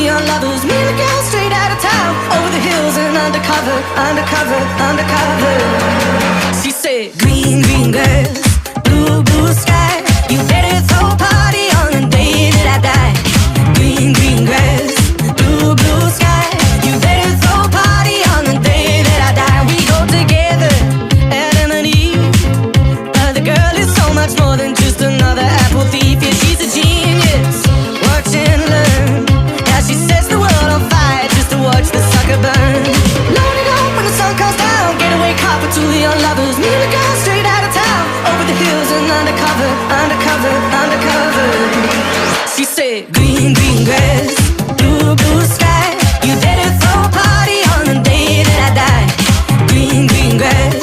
the unlovers. Me and the girl straight out of town, over the hills and undercover, undercover, undercover. She said, green, green grass, blue, blue sky. You better throw a party on the day that I die. Green, green grass, blue, blue sky. You better throw a party on the day that I die. We go together, Adam and Eve. But the girl is so much more than just another apple thief. Yeah, she's a genius. Watch and learn. Now she sets the world on fire just to watch the sucker burn. Load it up when the sun comes down. Getaway car for two young lovers. Me and the girl straight out of town, over the hills and undercover, undercover, undercover. She said, green, green grass, blue, blue sky. You better throw a party on the day that I die. Green, green grass,